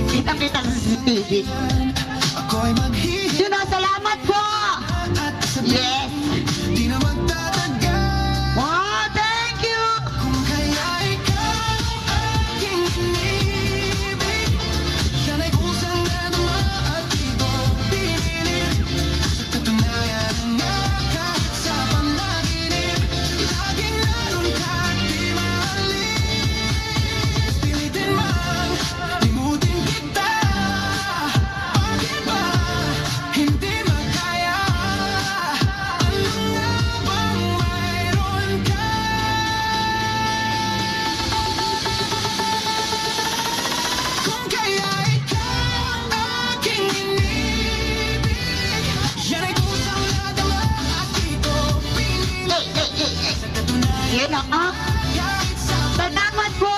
Kita-kita sa CCTV. Yun o, salamat po! Yes! Wow, thank you! Yun o, salamat po!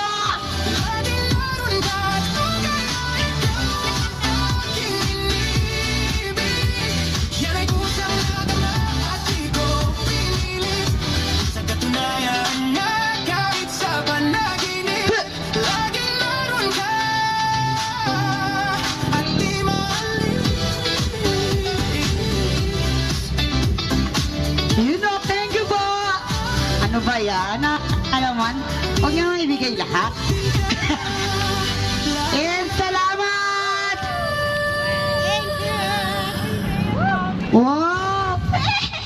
Yun o, thank you po! Ano ba yan? Ano man? Huwag niyo nang ibigay lahat.